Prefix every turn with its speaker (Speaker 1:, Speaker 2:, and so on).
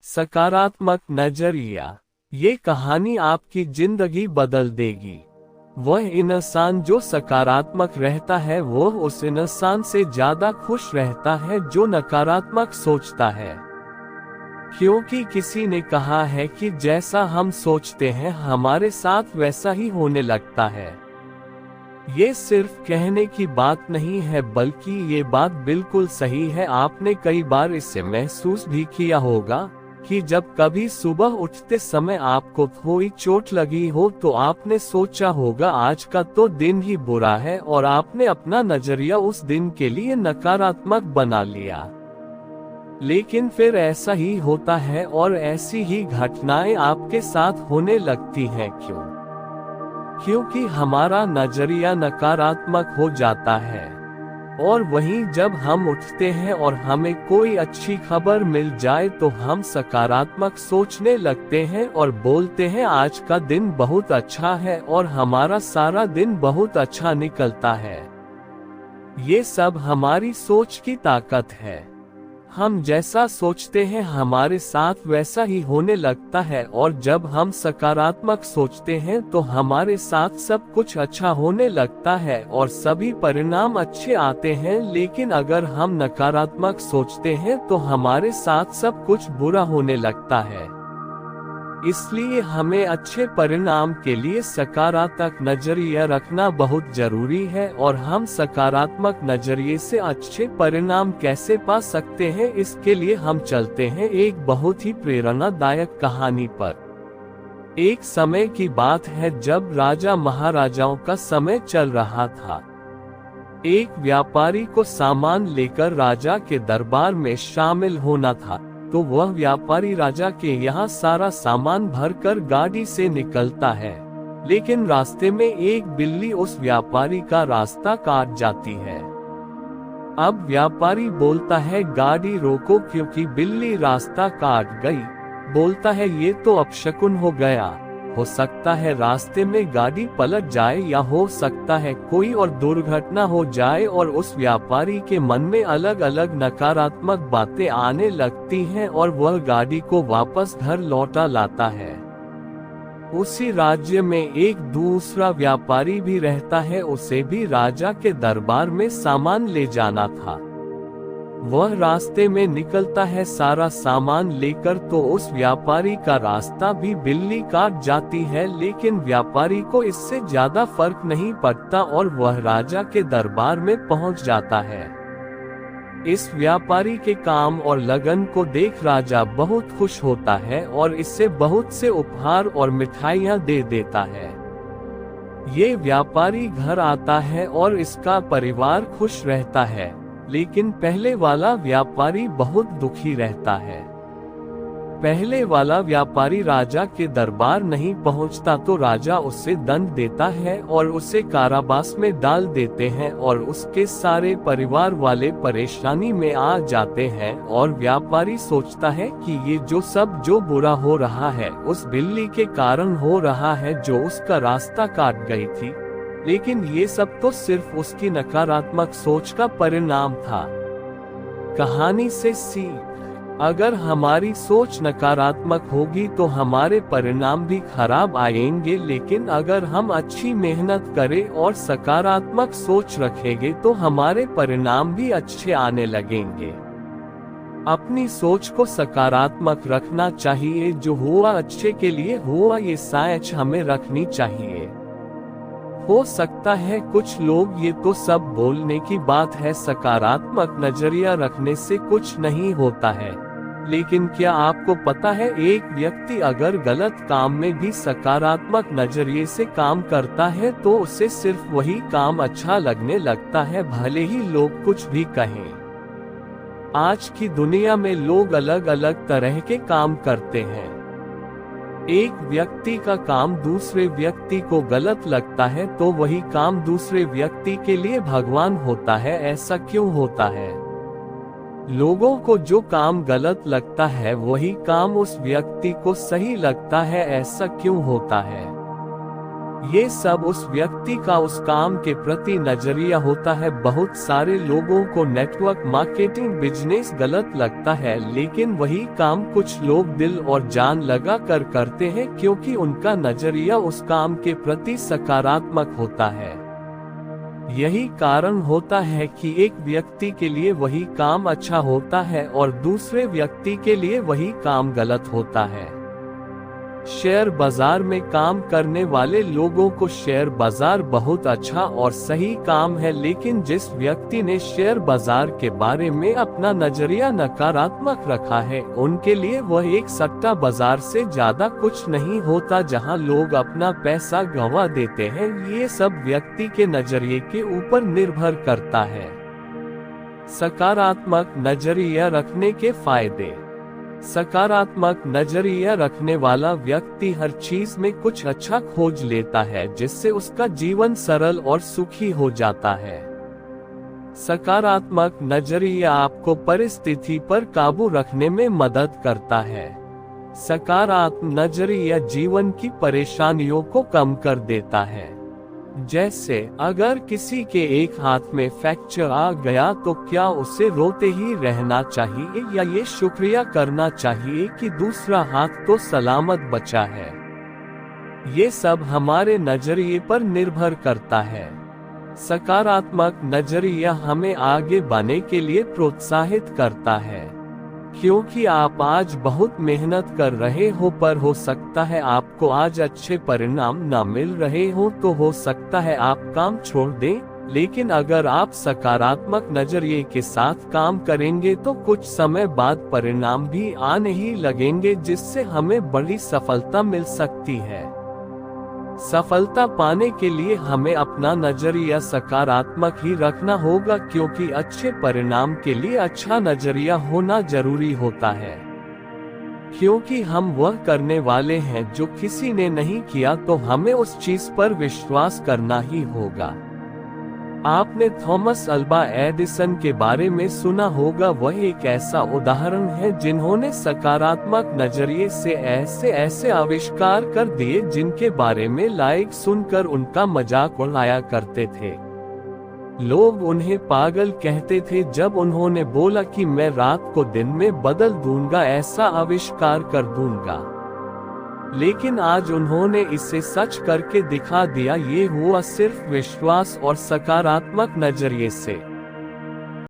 Speaker 1: सकारात्मक नजरिया। ये कहानी आपकी जिंदगी बदल देगी। वह इंसान जो सकारात्मक रहता है वो उस इंसान से ज्यादा खुश रहता है जो नकारात्मक सोचता है। क्योंकि किसी ने कहा है कि जैसा हम सोचते हैं हमारे साथ वैसा ही होने लगता है। ये सिर्फ कहने की बात नहीं है बल्कि ये बात बिल्कुल सही है। आपने कई बार इसे महसूस भी किया होगा कि जब कभी सुबह उठते समय आपको थोड़ी चोट लगी हो तो आपने सोचा होगा आज का तो दिन ही बुरा है और आपने अपना नजरिया उस दिन के लिए नकारात्मक बना लिया। लेकिन फिर ऐसा ही होता है और ऐसी ही घटनाएं आपके साथ होने लगती हैं। क्योंकि हमारा नजरिया नकारात्मक हो जाता है। और वहीं जब हम उठते हैं और हमें कोई अच्छी खबर मिल जाए तो हम सकारात्मक सोचने लगते हैं और बोलते हैं आज का दिन बहुत अच्छा है और हमारा सारा दिन बहुत अच्छा निकलता है। ये सब हमारी सोच की ताकत है। हम जैसा सोचते हैं हमारे साथ वैसा ही होने लगता है और जब हम सकारात्मक सोचते हैं तो हमारे साथ सब कुछ अच्छा होने लगता है और सभी परिणाम अच्छे आते हैं। लेकिन अगर हम नकारात्मक सोचते हैं तो हमारे साथ सब कुछ बुरा होने लगता है। इसलिए हमें अच्छे परिणाम के लिए सकारात्मक नजरिया रखना बहुत जरूरी है। और हम सकारात्मक नजरिए से अच्छे परिणाम कैसे पा सकते हैं इसके लिए हम चलते हैं एक बहुत ही प्रेरणादायक कहानी पर। एक समय की बात है जब राजा महाराजाओं का समय चल रहा था। एक व्यापारी को सामान लेकर राजा के दरबार में शामिल होना था तो वह व्यापारी राजा के यहाँ सारा सामान भरकर गाड़ी से निकलता है। लेकिन रास्ते में एक बिल्ली उस व्यापारी का रास्ता काट जाती है। अब व्यापारी बोलता है गाड़ी रोको क्योंकि बिल्ली रास्ता काट गई। बोलता है ये तो अपशकुन हो गया। हो सकता है रास्ते में गाड़ी पलट जाए या हो सकता है कोई और दुर्घटना हो जाए। और उस व्यापारी के मन में अलग अलग नकारात्मक बातें आने लगती हैं और वह गाड़ी को वापस घर लौटा लाता है। उसी राज्य में एक दूसरा व्यापारी भी रहता है। उसे भी राजा के दरबार में सामान ले जाना था। वह रास्ते में निकलता है सारा सामान लेकर तो उस व्यापारी का रास्ता भी बिल्ली काट जाती है। लेकिन व्यापारी को इससे ज्यादा फर्क नहीं पड़ता और वह राजा के दरबार में पहुंच जाता है। इस व्यापारी के काम और लगन को देख राजा बहुत खुश होता है और इससे बहुत से उपहार और मिठाइयां दे देता है। ये व्यापारी घर आता है और इसका परिवार खुश रहता है। लेकिन पहले वाला व्यापारी बहुत दुखी रहता है। पहले वाला व्यापारी राजा के दरबार नहीं पहुंचता तो राजा उसे दंड देता है और उसे कारावास में डाल देते हैं और उसके सारे परिवार वाले परेशानी में आ जाते हैं। और व्यापारी सोचता है कि ये जो बुरा हो रहा है उस बिल्ली के कारण हो रहा है जो उसका रास्ता काट गई थी। लेकिन ये सब तो सिर्फ उसकी नकारात्मक सोच का परिणाम था। कहानी से सीख, अगर हमारी सोच नकारात्मक होगी तो हमारे परिणाम भी खराब आएंगे। लेकिन अगर हम अच्छी मेहनत करें और सकारात्मक सोच रखेंगे तो हमारे परिणाम भी अच्छे आने लगेंगे। अपनी सोच को सकारात्मक रखना चाहिए। जो हुआ अच्छे के लिए हुआ ये सोच हमें रखनी चाहिए। हो सकता है कुछ लोग ये तो सब बोलने की बात है, सकारात्मक नजरिया रखने से कुछ नहीं होता है। लेकिन क्या आपको पता है एक व्यक्ति अगर गलत काम में भी सकारात्मक नजरिए से काम करता है तो उसे सिर्फ वही काम अच्छा लगने लगता है भले ही लोग कुछ भी कहें। आज की दुनिया में लोग अलग अलग तरह के काम करते हैं। एक व्यक्ति का काम दूसरे व्यक्ति को गलत लगता है तो वही काम दूसरे व्यक्ति के लिए भगवान होता है। ऐसा क्यों होता है? लोगों को जो काम गलत लगता है वही काम उस व्यक्ति को सही लगता है। ऐसा क्यों होता है? ये सब उस व्यक्ति का उस काम के प्रति नजरिया होता है। बहुत सारे लोगों को नेटवर्क मार्केटिंग बिजनेस गलत लगता है, लेकिन वही काम कुछ लोग दिल और जान लगा कर करते हैं क्योंकि उनका नजरिया उस काम के प्रति सकारात्मक होता है। यही कारण होता है कि एक व्यक्ति के लिए वही काम अच्छा होता है और दूसरे व्यक्ति के लिए वही काम गलत होता है। शेयर बाजार में काम करने वाले लोगों को शेयर बाजार बहुत अच्छा और सही काम है, लेकिन जिस व्यक्ति ने शेयर बाजार के बारे में अपना नजरिया नकारात्मक रखा है, उनके लिए वह एक सट्टा बाजार से ज्यादा कुछ नहीं होता जहां लोग अपना पैसा गंवा देते हैं। ये सब व्यक्ति के नजरिए के ऊपर निर्भर करता है। सकारात्मक नजरिया रखने के फायदे। सकारात्मक नजरिया रखने वाला व्यक्ति हर चीज में कुछ अच्छा खोज लेता है, जिससे उसका जीवन सरल और सुखी हो जाता है। सकारात्मक नजरिया आपको परिस्थिति पर काबू रखने में मदद करता है। सकारात्मक नजरिया जीवन की परेशानियों को कम कर देता है। जैसे अगर किसी के एक हाथ में फ्रैक्चर आ गया तो क्या उसे रोते ही रहना चाहिए या ये शुक्रिया करना चाहिए कि दूसरा हाथ तो सलामत बचा है। ये सब हमारे नजरिए पर निर्भर करता है। सकारात्मक नजरिया हमें आगे बढ़ने के लिए प्रोत्साहित करता है, क्योंकि आप आज बहुत मेहनत कर रहे हो पर हो सकता है आपको आज अच्छे परिणाम न मिल रहे हो, तो हो सकता है आप काम छोड़ दें। लेकिन अगर आप सकारात्मक नजरिए के साथ काम करेंगे तो कुछ समय बाद परिणाम भी आने ही लगेंगे, जिससे हमें बड़ी सफलता मिल सकती है। सफलता पाने के लिए हमें अपना नजरिया सकारात्मक ही रखना होगा, क्योंकि अच्छे परिणाम के लिए अच्छा नजरिया होना जरूरी होता है। क्योंकि हम वह करने वाले हैं जो किसी ने नहीं किया, तो हमें उस चीज पर विश्वास करना ही होगा। आपने थॉमस अल्वा एडिसन के बारे में सुना होगा। वह एक ऐसा उदाहरण है जिन्होंने सकारात्मक नजरिए से ऐसे ऐसे आविष्कार कर दिए जिनके बारे में लाइक सुनकर उनका मजाक उड़ाया करते थे। लोग उन्हें पागल कहते थे जब उन्होंने बोला कि मैं रात को दिन में बदल दूंगा, ऐसा आविष्कार कर दूंगा। लेकिन आज उन्होंने इसे सच करके दिखा दिया। ये हुआ सिर्फ विश्वास और सकारात्मक नजरिए से।